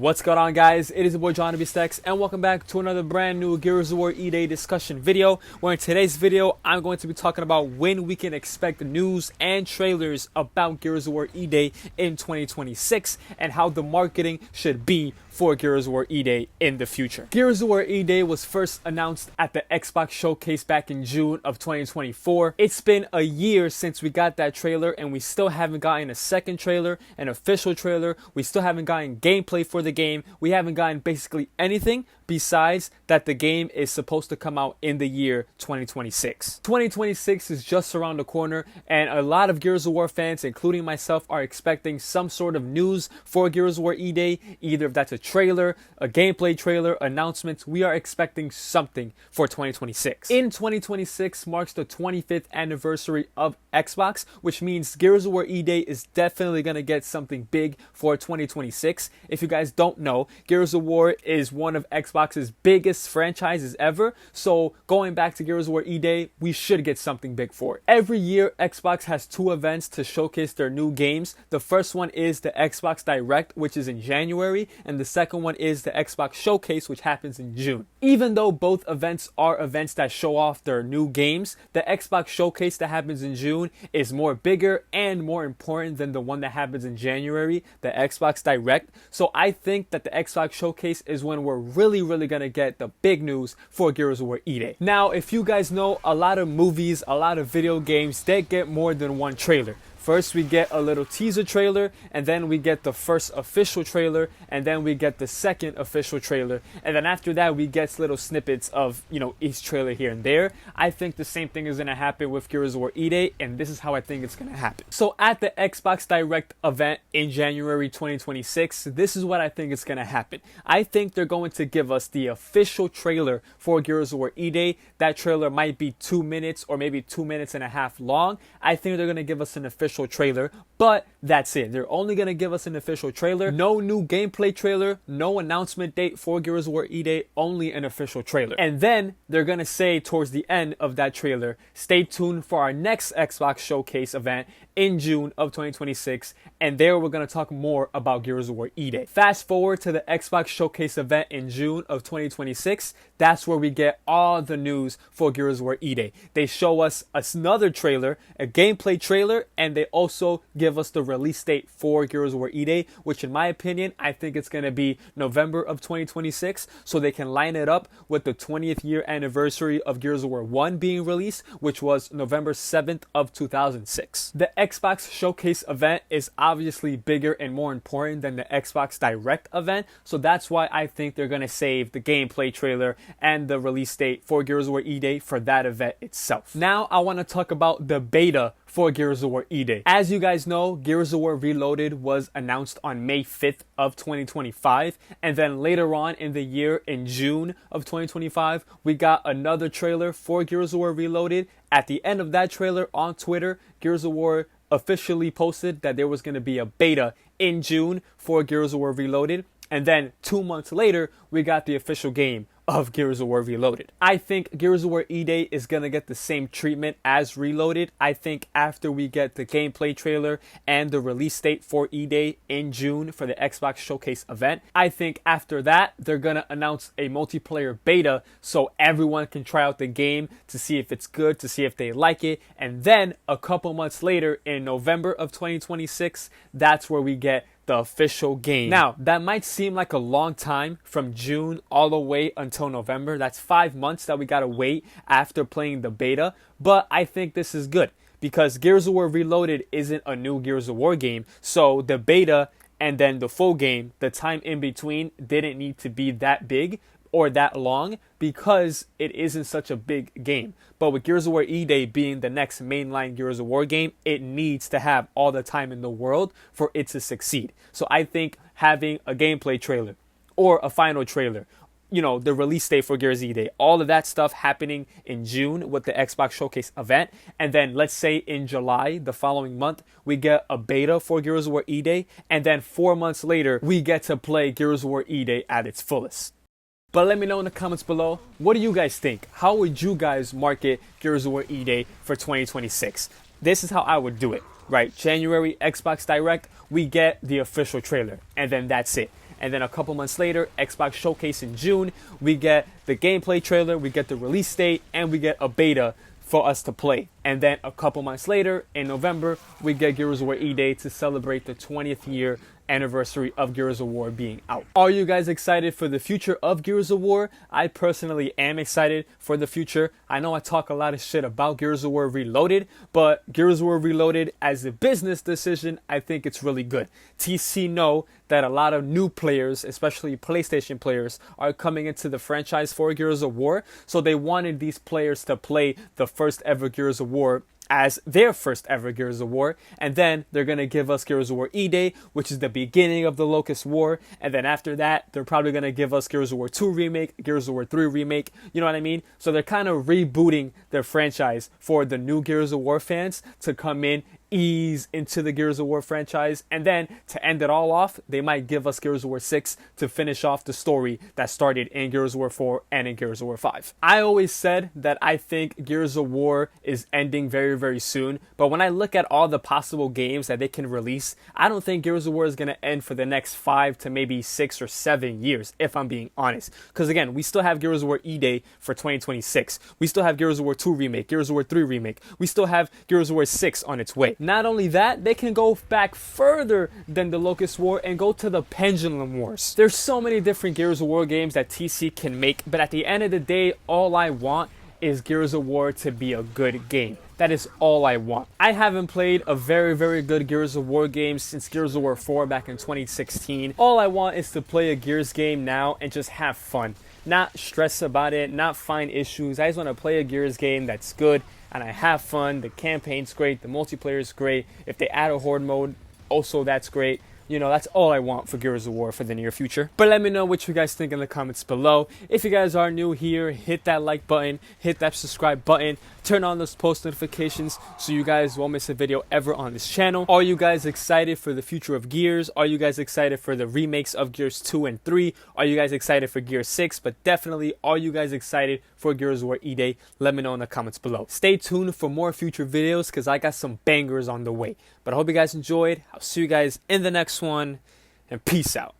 What's going on, guys? It is your boy JohnnyBeastX, and welcome back to another brand new Gears of War E-Day discussion video, where in today's video I'm going to be talking about when we can expect news and trailers about Gears of War E-Day in 2026 and how the marketing should be for Gears of War E-Day in the future. Gears of War E-Day was first announced at the Xbox Showcase back in June of 2024. It's been a year since we got that trailer, and we still haven't gotten a second trailer, an official trailer. We still haven't gotten gameplay for the game. We haven't gotten basically anything besides that the game is supposed to come out in the year 2026. 2026 is just around the corner, and a lot of Gears of War fans, including myself, are expecting some sort of news for Gears of War E-Day, either if that's a trailer, a gameplay trailer, announcements. We are expecting something for 2026. In 2026 marks the 25th anniversary of Xbox, which means Gears of War E-Day is definitely going to get something big for 2026. If you guys don't know, Gears of War is one of Xbox's biggest franchises ever, so going back to Gears of War E-Day, we should get something big for it. Every year, Xbox has two events to showcase their new games. The first one is the Xbox Direct, which is in January, and the second one is the Xbox Showcase, which happens in June. Even though both events are events that show off their new games, the Xbox Showcase that happens in June is more bigger and more important than the one that happens in January, the Xbox Direct. So I think that the Xbox Showcase is when we're really gonna get the big news for Gears of War E-Day. Now, if you guys know, a lot of movies, a lot of video games, they get more than one trailer. First, we get a little teaser trailer, and then we get the first official trailer, and then we get the second official trailer, and then after that, we get little snippets of, each trailer here and there. I think the same thing is going to happen with Gears of War E-Day, and this is how I think it's going to happen. So at the Xbox Direct event in January 2026, this is what I think is going to happen. I think they're going to give us the official trailer for Gears of War E-Day. That trailer might be 2 minutes or maybe 2.5 minutes long. I think they're going to give us an official trailer, but that's it. They're only going to give us an official trailer. No new gameplay trailer, no announcement date for Gears of War E-Day, only an official trailer. And then they're going to say towards the end of that trailer, stay tuned for our next Xbox Showcase event in June of 2026, and there we're going to talk more about Gears of War E-Day. Fast forward to the Xbox Showcase event in June of 2026. That's where we get all the news for Gears of War E-Day. They show us another trailer, a gameplay trailer, and they also give us the release date for Gears of War E-Day, which in my opinion, I think it's going to be November of 2026, so they can line it up with the 20th year anniversary of Gears of War 1 being released, which was November 7th of 2006. The Xbox Showcase event is obviously bigger and more important than the Xbox Direct event, so that's why I think they're going to save the gameplay trailer and the release date for Gears of War E-Day for that event itself. Now I want to talk about the beta for Gears of War E-Day. As you guys know, Gears of War Reloaded was announced on May 5th of 2025, and then later on in the year, in June of 2025, we got another trailer for Gears of War Reloaded. At the end of that trailer on Twitter, Gears of War officially posted that there was going to be a beta in June for Gears of War Reloaded, and then 2 months later, we got the official game of Gears of War Reloaded. I think Gears of War E-Day is going to get the same treatment as Reloaded. I think after we get the gameplay trailer and the release date for E-Day in June for the Xbox Showcase event, I think after that, they're going to announce a multiplayer beta so everyone can try out the game to see if it's good, to see if they like it. And then a couple months later in November of 2026, that's where we get the official game. Now, that might seem like a long time from June all the way until November. That's 5 months that we gotta wait after playing the beta, but I think this is good because Gears of War Reloaded isn't a new Gears of War game, so the beta and then the full game, the time in between didn't need to be that big or that long because it isn't such a big game. But with Gears of War E-Day being the next mainline Gears of War game, it needs to have all the time in the world for it to succeed. So I think having a gameplay trailer or a final trailer, the release date for Gears E-Day, all of that stuff happening in June with the Xbox Showcase event, and then let's say in July, the following month, we get a beta for Gears of War E-Day, and then 4 months later, we get to play Gears of War E-Day at its fullest. But let me know in the comments below, what do you guys think? How would you guys market Gears of War E-Day for 2026? This is how I would do it, right? January Xbox Direct, we get the official trailer, and then that's it. And then a couple months later, Xbox Showcase in June, we get the gameplay trailer, we get the release date, and we get a beta for us to play. And then a couple months later, in November, we get Gears of War E-Day to celebrate the 20th year anniversary of Gears of War being out. Are you guys excited for the future of Gears of War? I personally am excited for the future. I know I talk a lot of shit about Gears of War Reloaded, but Gears of War Reloaded as a business decision, I think it's really good. TC know that a lot of new players, especially PlayStation players, are coming into the franchise for Gears of War, so they wanted these players to play the first ever Gears of War as their first ever Gears of War, and then they're going to give us Gears of War E-Day, which is the beginning of the Locust War, and then after that, they're probably going to give us Gears of War 2 Remake, Gears of War 3 Remake, you know what I mean? So they're kind of rebooting their franchise for the new Gears of War fans to come in, ease into the Gears of War franchise, and then to end it all off, they might give us Gears of War 6 to finish off the story that started in Gears of War 4 and in Gears of War 5. I always said that I think Gears of War is ending very, very soon, but when I look at all the possible games that they can release, I don't think Gears of War is going to end for the next 5 to maybe 6 or 7 years, if I'm being honest. Because again, we still have Gears of War E-Day for 2026. We still have Gears of War 2 Remake, Gears of War 3 Remake. We still have Gears of War 6 on its way. Not only that, they can go back further than the Locust War and go to the Pendulum Wars. There's so many different Gears of War games that TC can make, but at the end of the day, all I want is Gears of War to be a good game. That is all I want. I haven't played a very, very good Gears of War game since Gears of War 4 back in 2016. All I want is to play a Gears game now and just have fun. Not stress about it, not find issues. I just want to play a Gears game that's good and I have fun. The campaign's great, the multiplayer is great. If they add a horde mode, also that's great. You know, that's all I want for Gears of War for the near future. But let me know what you guys think in the comments below. If you guys are new here, hit that like button, hit that subscribe button, turn on those post notifications so you guys won't miss a video ever on this channel. Are you guys excited for the future of Gears? Are you guys excited for the remakes of Gears 2 and 3? Are you guys excited for Gears 6? But definitely, are you guys excited for Gears of War E-Day? Let me know in the comments below. Stay tuned for more future videos because I got some bangers on the way. But I hope you guys enjoyed. I'll see you guys in the next one, and peace out.